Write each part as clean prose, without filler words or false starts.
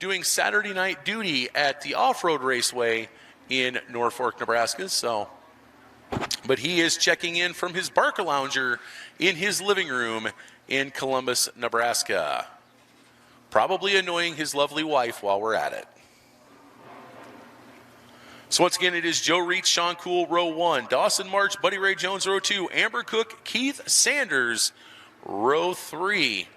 doing Saturday night duty at the off-road raceway in Norfolk, Nebraska. But he is checking in from his Barca Lounger in his living room in Columbus, Nebraska. Probably annoying his lovely wife while we're at it. So once again, it is Joe Reitz, Sean Cool, row 1. Dawson March, Buddy Ray Jones, row 2. Amber Cook, Keith Sanders, row 3.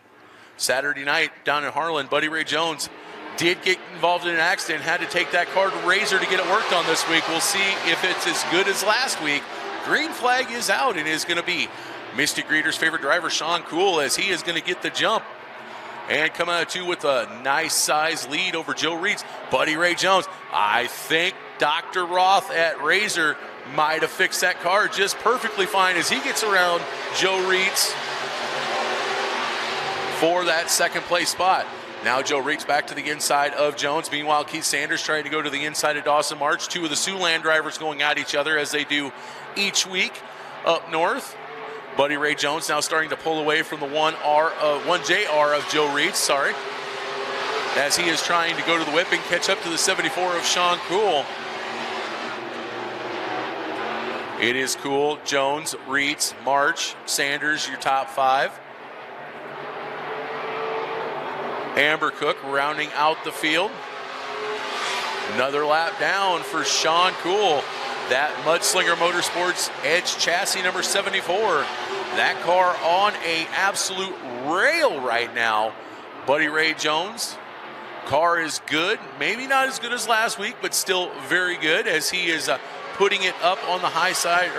Saturday night down in Harlan, Buddy Ray Jones did get involved in an accident, had to take that car to Razor to get it worked on this week. We'll see if it's as good as last week. Green flag is out and is going to be Misty Greeter's favorite driver, Sean Cool, as he is going to get the jump. And coming out of 2 with a nice size lead over Joe Reitz. Buddy Ray Jones, I think Dr. Roth at Razor might have fixed that car just perfectly fine as he gets around Joe Reitz for that second place spot. Now Joe Reitz back to the inside of Jones. Meanwhile, Keith Sanders trying to go to the inside of Dawson March. 2 of the Siouxland drivers going at each other as they do each week up north. Buddy Ray Jones now starting to pull away from the 1JR of Joe Reitz, as he is trying to go to the whip and catch up to the 74 of Sean Cool. It is Cool, Jones, Reitz, March, Sanders, your top 5. Amber Cook rounding out the field. Another lap down for Sean Cool. That Mudslinger Motorsports Edge chassis number 74. That car on a absolute rail right now. Buddy Ray Jones. Car is good. Maybe not as good as last week, but still very good as he is putting it up on the high side,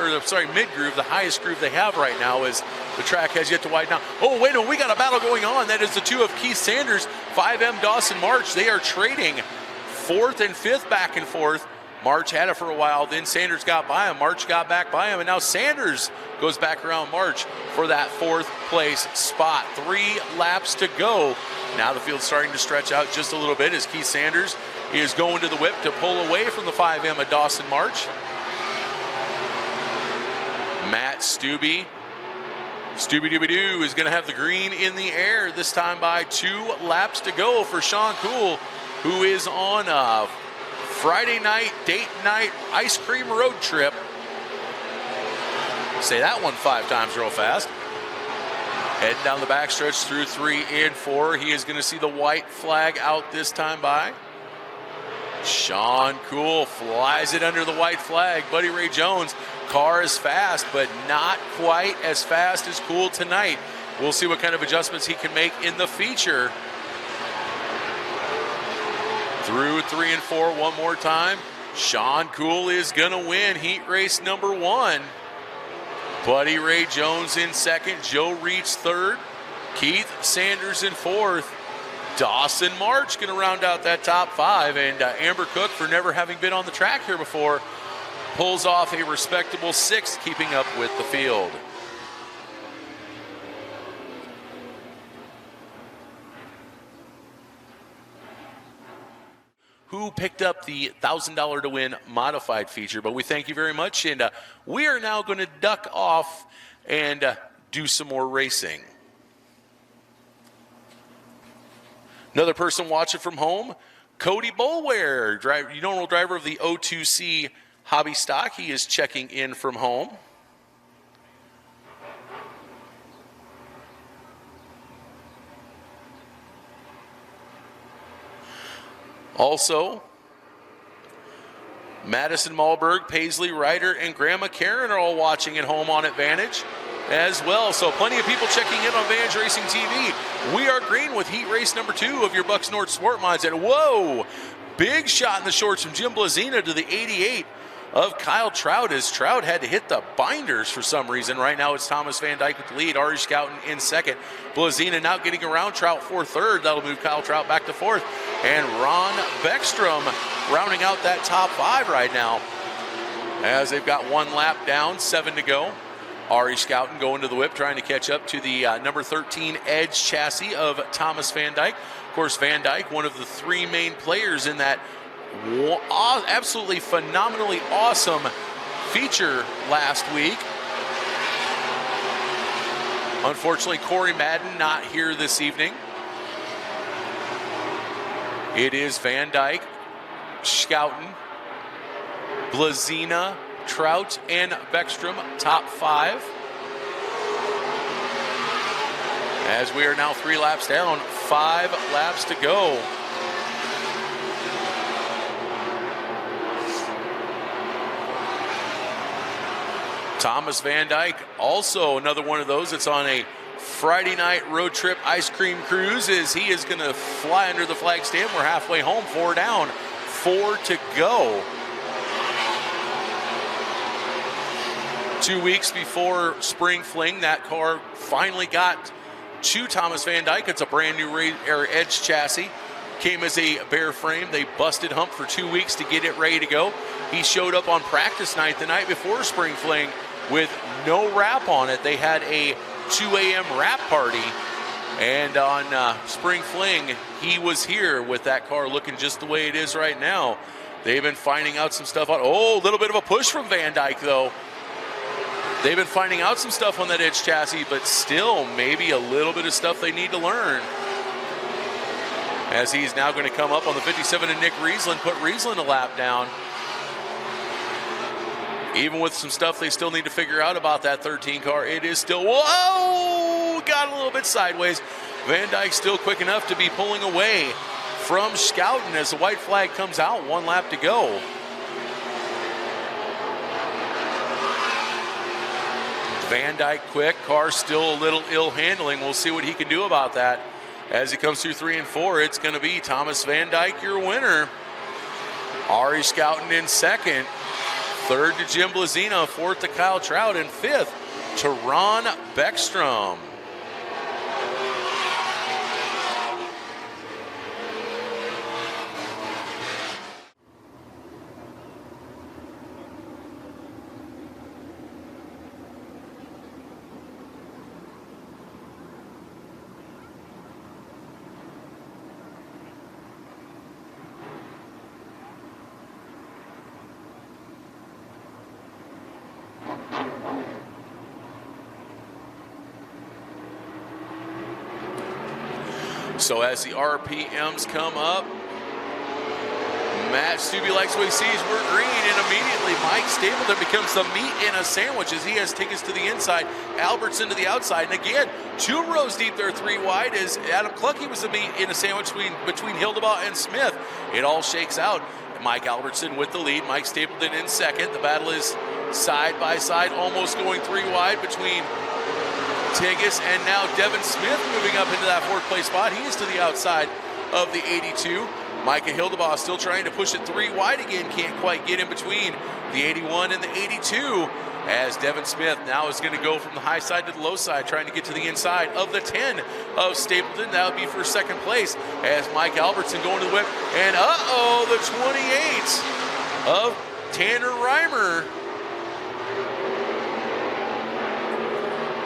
mid-groove, the highest groove they have right now as the track has yet to widen out. Oh, wait a minute, we got a battle going on. That is the 2 of Keith Sanders, 5M Dawson March. They are trading 4th and 5th back and forth. March had it for a while, then Sanders got by him. March got back by him, and now Sanders goes back around March for that 4th place spot. 3 laps to go. Now the field's starting to stretch out just a little bit as Keith Sanders is going to the whip to pull away from the 5M of Dawson March. Matt Stubbe, Stubby-Dooby-Doo, is going to have the green in the air, this time by 2 laps to go for Sean Cool, who is on a Friday night, date night, ice cream road trip. Say that one 5 times real fast. Heading down the backstretch through 3 and 4. He is going to see the white flag out this time by. Sean Cool flies it under the white flag. Buddy Ray Jones, car is fast, but not quite as fast as Cool tonight. We'll see what kind of adjustments he can make in the feature. Through 3 and 4 one more time. Sean Cool is going to win heat race number 1. Buddy Ray Jones in 2nd. Joe Reitz 3rd. Keith Sanders in 4th. Dawson March going to round out that top 5. And Amber Cook, for never having been on the track here before, pulls off a respectable 6th, keeping up with the field. Who picked up the $1,000 to win modified feature, but we thank you very much, and we are now going to duck off and do some more racing. Another person watching from home, Cody Boulware, normal driver of the O2C Hobby Stock. He is checking in from home. Also, Madison Malberg, Paisley Ryder, and Grandma Karen are all watching at home on Advantage as well. So plenty of people checking in on Advantage Racing TV. We are green with heat race number 2 of your Bucks North SportMods. And whoa, big shot in the shorts from Jim Blazina to the 88 of Kyle Trout, as Trout had to hit the binders for some reason. Right now it's Thomas Van Dyke with the lead, Ari Scouten in 2nd. Blazina now getting around Trout for 3rd. That'll move Kyle Trout back to 4th. And Ron Beckstrom rounding out that top 5 right now, as they've got 1 lap down, 7 to go. Ari Scouten going to the whip, trying to catch up to the number 13 Edge chassis of Thomas Van Dyke. Of course, Van Dyke, one of the 3 main players in that absolutely phenomenally awesome feature last week. Unfortunately, Corey Madden not here this evening. It is Van Dyke, Schouten, Blazina, Trout, and Beckstrom, top 5. As we are now 3 laps down, 5 laps to go. Thomas Van Dyke, also another one of those that's on a Friday night road trip ice cream cruise, as he is going to fly under the flag stand. We're halfway home, 4 down, 4 to go. 2 weeks before Spring Fling, that car finally got to Thomas Van Dyke. It's a brand new Edge chassis. Came as a bare frame. They busted hump for 2 weeks to get it ready to go. He showed up on practice night the night before Spring Fling with no wrap on it. They had a 2 a.m. wrap party, and on Spring Fling, he was here with that car looking just the way it is right now. They've been finding out some stuff. Oh, a little bit of a push from Van Dyke, though. They've been finding out some stuff on that Edge chassis, but still maybe a little bit of stuff they need to learn. As he's now going to come up on the 57 and Nick Riesland, put Riesland a lap down. Even with some stuff they still need to figure out about that 13 car, it is still, whoa, got a little bit sideways. Van Dyke still quick enough to be pulling away from Schouten as the white flag comes out, 1 lap to go. Van Dyke quick, car still a little ill handling. We'll see what he can do about that. As he comes through 3 and 4, it's going to be Thomas Van Dyke, your winner. Ari Schouten in second. 3rd to Jim Blazina, 4th to Kyle Trout, and 5th to Ron Beckstrom. So as the RPMs come up, Matt Stubbe likes what he sees. We're green, and immediately Mike Stapleton becomes the meat in a sandwich as he has tickets to the inside, Albertson to the outside. And again, 2 rows deep there, 3 wide, as Adam Cluckey was the meat in a sandwich between Hildebaugh and Smith. It all shakes out. Mike Albertson with the lead, Mike Stapleton in second. The battle is side by side, almost going 3 wide between Tigas and now Devin Smith moving up into that 4th place spot. He is to the outside of the 82. Micah Hildebaugh still trying to push it 3 wide again. Can't quite get in between the 81 and the 82. As Devin Smith now is going to go from the high side to the low side, trying to get to the inside of the 10 of Stapleton. That would be for 2nd place. As Mike Albertson going to the whip. And the 28 of Tanner Reimer.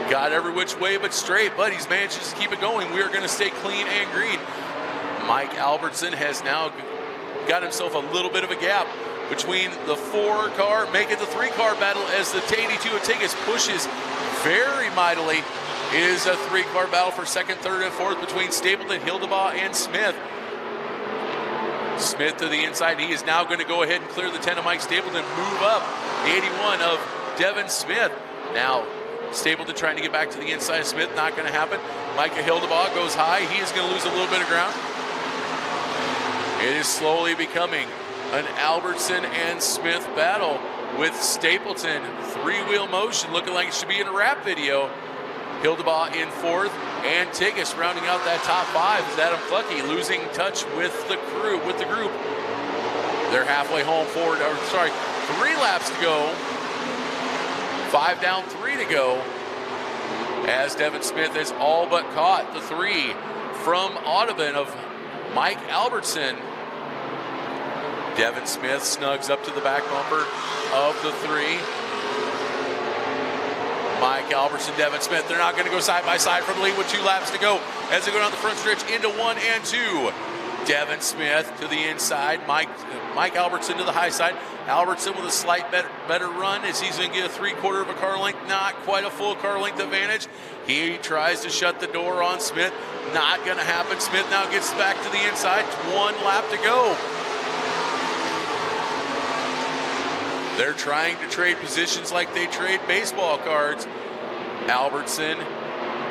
Got every which way but straight, but he's managed to keep it going. We are going to stay clean and green. Mike Albertson has now got himself a little bit of a gap between the 4 car, make it the 3 car battle as the 82 of Tigas pushes very mightily. It is a 3 car battle for 2nd, 3rd, and 4th between Stapleton, Hildebaugh, and Smith. Smith to the inside. He is now going to go ahead and clear the 10 of Mike Stapleton, move up the 81 of Devin Smith. Now, Stapleton trying to get back to the inside of Smith, not going to happen. Micah Hildebaugh goes high. He is going to lose a little bit of ground. It is slowly becoming an Albertson and Smith battle with Stapleton 3-wheel motion, looking like it should be in a rap video. Hildebaugh in 4th, and Tigas rounding out that top 5 is Adam Cluckey losing touch with the crew, with the group. They're halfway home, 3 laps to go. 5 down, 3 to go. As Devin Smith has all but caught the 3 from Audubon of Mike Albertson. Devin Smith snugs up to the back bumper of the 3. Mike Albertson, Devin Smith, they're not going to go side by side for the lead with 2 laps to go as they go down the front stretch into 1 and 2. Devin Smith to the inside. Mike Albertson to the high side. Albertson with a slight better run as he's going to get a 3/4 of a car length, not quite a full car length advantage. He tries to shut the door on Smith. Not going to happen. Smith now gets back to the inside. 1 lap to go. They're trying to trade positions like they trade baseball cards. Albertson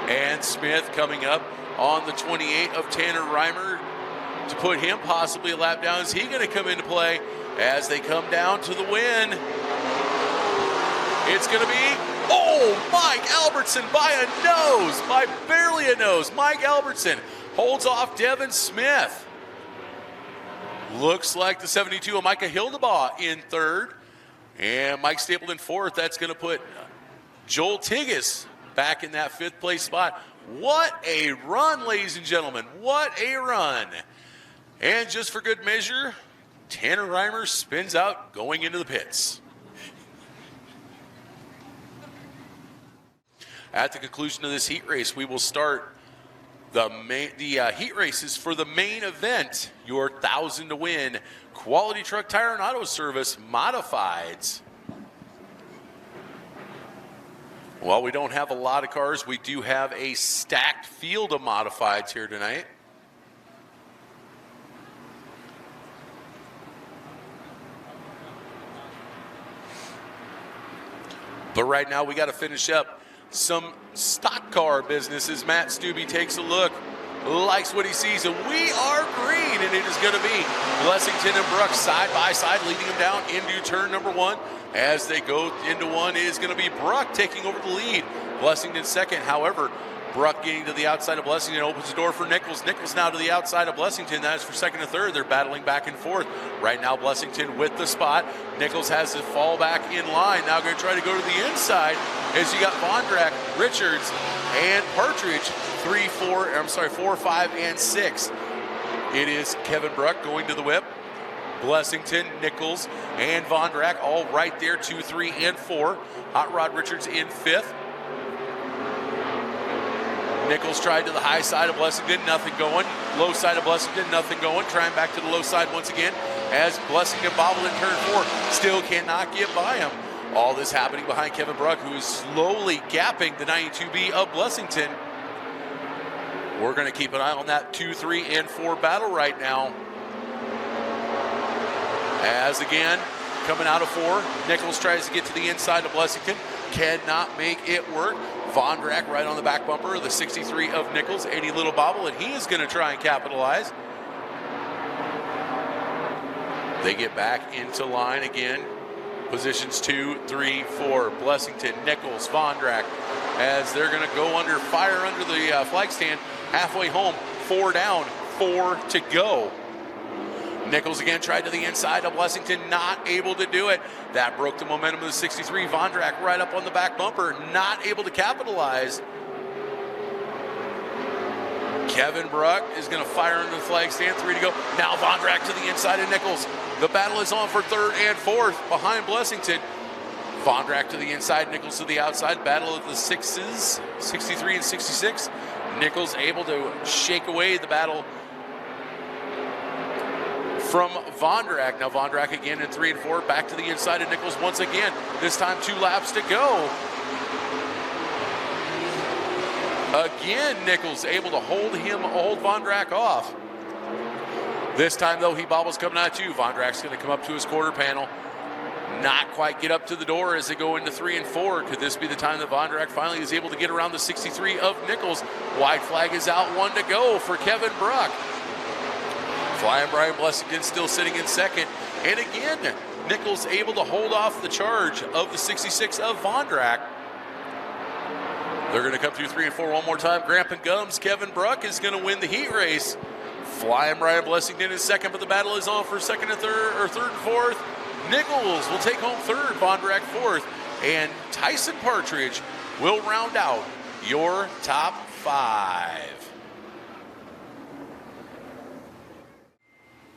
and Smith coming up on the 28 of Tanner Reimer to put him possibly a lap down. Is he going to come into play as they come down to the win? It's going to be, Mike Albertson by a nose, by barely a nose. Mike Albertson holds off Devin Smith. Looks like the 72 of Micah Hildebaugh in third. And Mike Stapleton fourth. That's going to put Joel Tigas back in that 5th place spot. What a run, ladies and gentlemen. What a run. And just for good measure, Tanner Reimer spins out going into the pits. At the conclusion of this heat race, we will start the heat races for the main event, your 1,000 to win Quality Truck Tire and Auto Service Modifieds. While we don't have a lot of cars, we do have a stacked field of modifieds here tonight. But right now we got to finish up some stock car business as Matt Stubbe takes a look, likes what he sees, and we are green, and it is going to be Blessington and Brooks side by side, leading them down into turn number 1. As they go into 1, it is going to be Bruck taking over the lead. Blessington second. However, Bruck getting to the outside of Blessington opens the door for Nichols. Nichols now to the outside of Blessington. That is for second and third. They're battling back and forth. Right now, Blessington with the spot. Nichols has to fall back in line. Now going to try to go to the inside as you got Vondrack, Richards, and Partridge. 4, 5, and 6. It is Kevin Bruck going to the whip. Blessington, Nichols, and Vondrack all right there, 2, 3, and 4. Hot Rod Richards in 5th. Nichols tried to the high side of Blessington, nothing going. Low side of Blessington, nothing going. Trying back to the low side once again as Blessington bobbled in turn 4. Still cannot get by him. All this happening behind Kevin Bruck, who is slowly gapping the 92B of Blessington. We're going to keep an eye on that 2, 3, and 4 battle right now. As again, coming out of 4, Nichols tries to get to the inside of Blessington. Cannot make it work. Vondrack right on the back bumper of the 63 of Nichols. Any little bobble, and he is going to try and capitalize. They get back into line again. Positions 2, 3, 4. Blessington, Nichols, Vondrack, as they're going to go under fire under the flag stand. Halfway home, 4 down, 4 to go. Nichols again tried to the inside of Blessington, not able to do it. That broke the momentum of the 63. Vondrack right up on the back bumper, not able to capitalize. Kevin Bruck is going to fire into the flag stand, 3 to go. Now Vondrack to the inside of Nichols. The battle is on for 3rd and 4th behind Blessington. Vondrack to the inside, Nichols to the outside. Battle of the 6s, 63 and 66. Nichols able to shake away the battle from Vondrack. Now Vondrack again in 3 and 4. Back to the inside of Nichols once again. This time 2 laps to go. Again, Nichols able to hold Vondrack off. This time, though, he bobbles coming out too. Vondrack's going to come up to his quarter panel. Not quite get up to the door as they go into 3 and 4. Could this be the time that Vondrack finally is able to get around the 63 of Nichols? White flag is out, 1 to go for Kevin Bruck. Flying Brian Blessington still sitting in second. And again, Nichols able to hold off the charge of the 66 of Vondrack. They're going to come through 3 and 4 one more time. Gramp Gums, Kevin Bruck is going to win the heat race. Flying Brian Blessington is second, but the battle is on for second and third, or 3rd and 4th. Nichols will take home 3rd, Vondrack 4th, and Tyson Partridge will round out your top 5.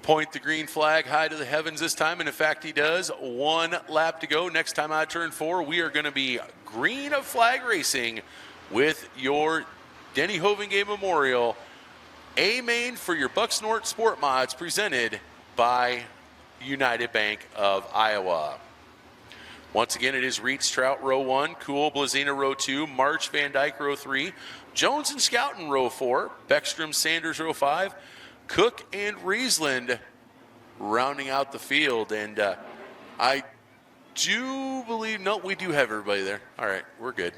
Point the green flag high to the heavens this time, and in fact he does. 1 lap to go. Next time out of turn 4, we are going to be green of flag racing with your Denny Hovingay Memorial A main for your Bucksnort SportMods, presented by United Bank of Iowa. Once again, it is Reed Strout row 1, Cool Blazina row 2, March Van Dyke row 3, Jones and Scouten row 4, Beckstrom Sanders row 5, Cook and Riesland rounding out the field. And I do believe, no, we do have everybody there. All right, we're good.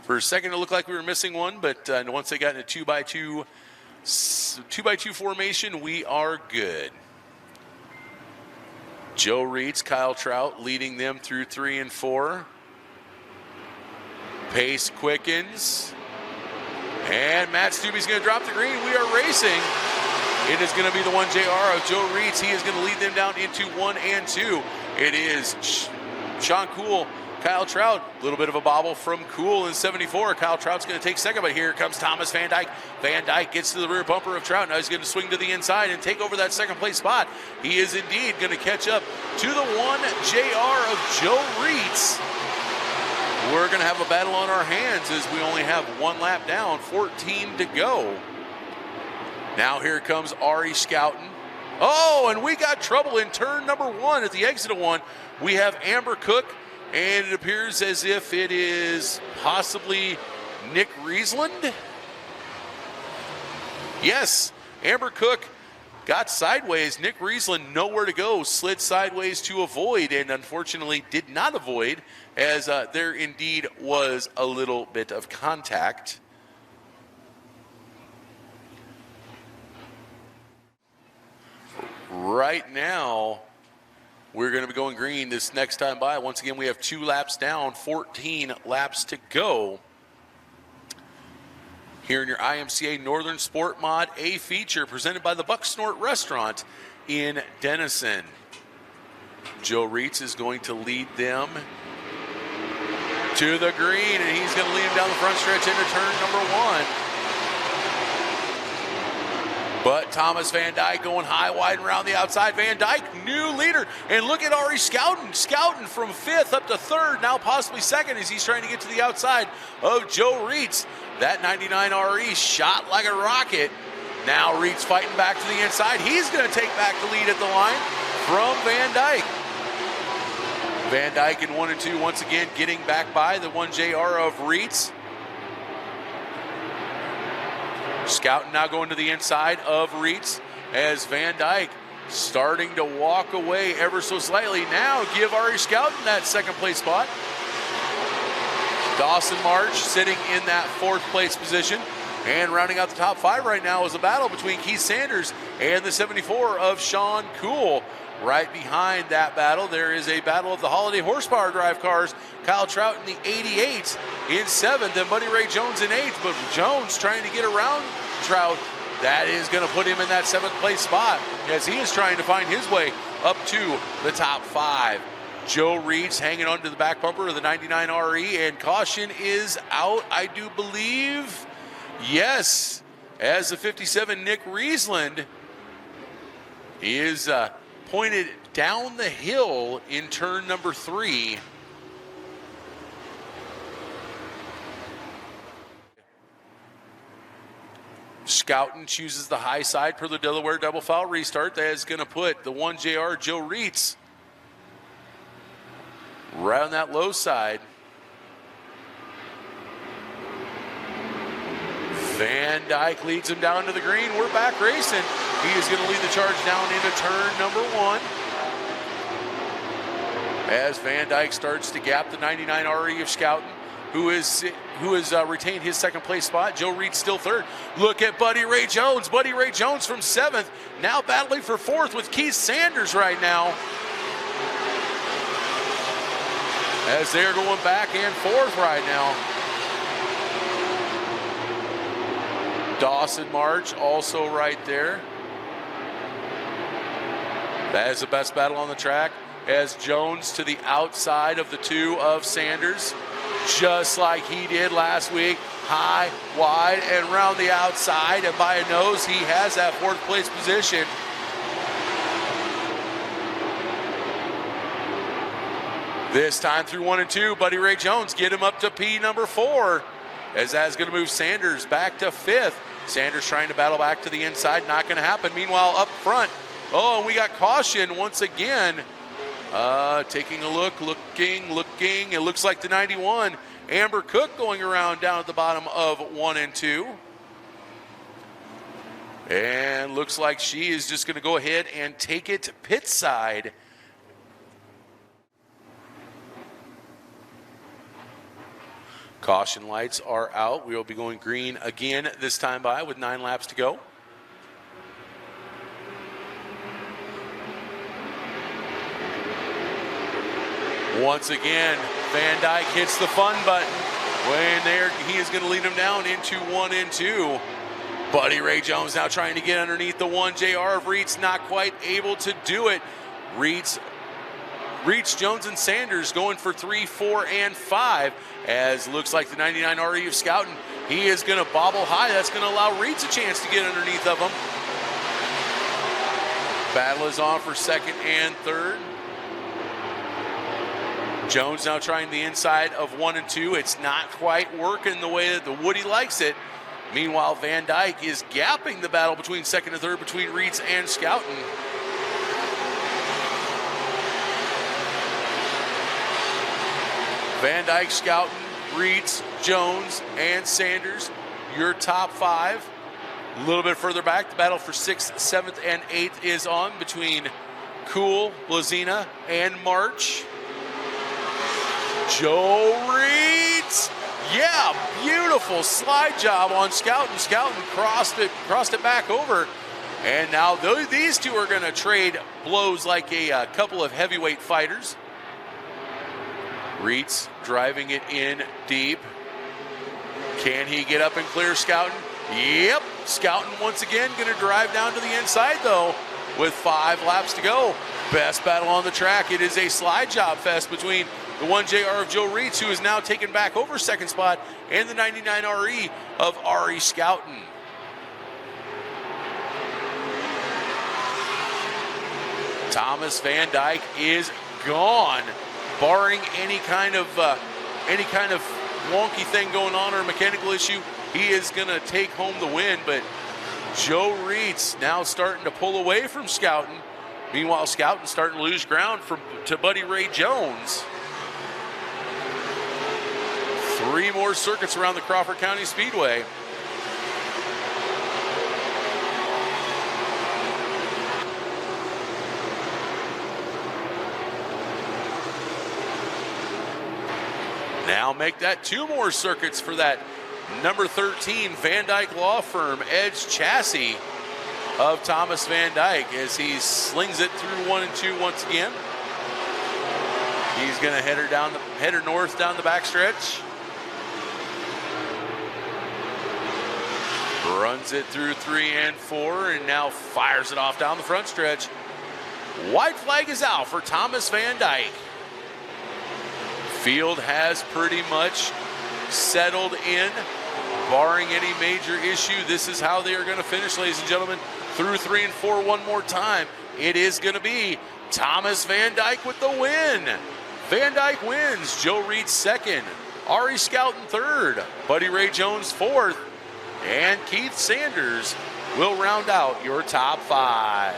For a second, it looked like we were missing one, but once they got in a 2x2 formation, we are good. Joe Reeds, Kyle Trout leading them through 3 and 4. Pace quickens. And Matt Stubbe's going to drop the green. We are racing. It is going to be the 1JR of Joe Reeds. He is going to lead them down into 1 and 2. It is Sean Cool, Kyle Trout, a little bit of a bobble from Cool in 74. Kyle Trout's going to take second, but here comes Thomas Van Dyke. Van Dyke gets to the rear bumper of Trout. Now he's going to swing to the inside and take over that second place spot. He is indeed going to catch up to the 1JR of Joe Reeds. We're going to have a battle on our hands as we only have 1 lap down, 14 to go. Now here comes Ari Scouten. Oh, and we got trouble in turn number 1 at the exit of 1. We have Amber Cook, and it appears as if it is possibly Nick Riesland. Yes, Amber Cook got sideways. Nick Riesland nowhere to go, slid sideways to avoid, and unfortunately did not avoid, as there indeed was a little bit of contact. Right now, we're going to be going green this next time by. Once again, we have 2 laps down, 14 laps to go. Here in your IMCA Northern Sport Mod A feature, presented by the Bucksnort Restaurant in Denison. Joe Reeds is going to lead them to the green, and he's going to lead them down the front stretch into turn number 1. But Thomas Van Dyke going high, wide, and around the outside. Van Dyke, new leader. And look at Ari Scouten. Scouten from 5th up to 3rd, now possibly 2nd, as he's trying to get to the outside of Joe Reeds. That 99 RE shot like a rocket. Now Reeds fighting back to the inside. He's going to take back the lead at the line from Van Dyke. Van Dyke in 1 and 2, once again getting back by the 1JR of Reeds. Scouten now going to the inside of Reeds as Van Dyke starting to walk away ever so slightly. Now give Ari Scouten that 2nd place spot. Dawson March sitting in that 4th place position. And rounding out the top 5 right now is a battle between Keith Sanders and the 74 of Sean Cool. Right behind that battle, there is a battle of the Holiday Horsepower Drive cars. Kyle Trout in the 88 in 7th, and Buddy Ray Jones in 8th. But Jones trying to get around Trout. That is going to put him in that 7th place spot as he is trying to find his way up to the top 5. Joe Reeds hanging onto the back bumper of the 99 RE, and caution is out, I do believe. Yes, as the 57 Nick Riesland is pointed down the hill in turn number 3. Scouten chooses the high side per the Delaware double foul restart. That is going to put the 1JR Joe Reeds right on that low side. Van Dyke leads him down to the green. We're back racing. He is going to lead the charge down into turn number 1. As Van Dyke starts to gap the 99 RE of Scouten, who has retained his 2nd place spot. Joe Reed still 3rd. Look at Buddy Ray Jones. Buddy Ray Jones from 7th, now battling for 4th with Keith Sanders right now. As they're going back and forth right now. Dawson March also right there. That is the best battle on the track, as Jones to the outside of the 2 of Sanders, just like he did last week. High, wide, and around the outside, and by a nose, he has that 4th place position. This time through 1 and 2, Buddy Ray Jones get him up to P number 4, as that's going to move Sanders back to 5th. Sanders trying to battle back to the inside, not going to happen. Meanwhile, up front, oh, and we got caution once again. Taking a look, looking. It looks like the 91, Amber Cook, going around down at the bottom of 1 and 2. And looks like she is just going to go ahead and take it pit side. Caution lights are out. We will be going green again this time by with 9 laps to go. Once again, Van Dyke hits the fun button. When there, he is going to lead him down into 1 and 2. Buddy Ray Jones now trying to get underneath the 1JR of Reitz, not quite able to do it. Reitz, Jones, and Sanders going for 3, 4, and 5, as looks like the 99 RE of Scouten. He is going to bobble high. That's going to allow Reitz a chance to get underneath of him. Battle is on for second and third. Jones now trying the inside of 1 and 2. It's not quite working the way that the Woody likes it. Meanwhile, Van Dyke is gapping the battle between second and third between Reitz and Scouten. Van Dyke, Scouten, Reitz, Jones, and Sanders, your top 5. A little bit further back, the battle for 6th, 7th, and 8th is on between Cool, Blazina, and March. Joe Reitz, yeah, beautiful slide job on Scouten. Scouten crossed it back over. And now these two are going to trade blows like a couple of heavyweight fighters. Reitz driving it in deep. Can he get up and clear Scouten? Yep, Scouten once again going to drive down to the inside though with 5 laps to go. Best battle on the track. It is a slide job fest between the 1JR of Joe Reitz, who is now taken back over second spot, and the 99 RE of Ari Scouten. Thomas Van Dyke is gone, barring any kind of wonky thing going on or mechanical issue. He is going to take home the win, but Joe Reitz now starting to pull away from Scouten. Meanwhile, Scouten starting to lose ground to Buddy Ray Jones. 3 more circuits around the Crawford County Speedway. Now make that 2 more circuits for that number 13 Van Dyke Law Firm Edge chassis of Thomas Van Dyke as he slings it through 1 and 2 once again. He's going to head her north down the backstretch. Runs it through 3 and 4 and now fires it off down the front stretch. White flag is out for Thomas Van Dyke. Field has pretty much settled in, barring any major issue. This is how they are going to finish, ladies and gentlemen. Through 3 and 4 one more time. It is going to be Thomas Van Dyke with the win. Van Dyke wins. Joe Reitz second. Ari Scouten third. Buddy Ray Jones fourth. And Keith Sanders will round out your top 5.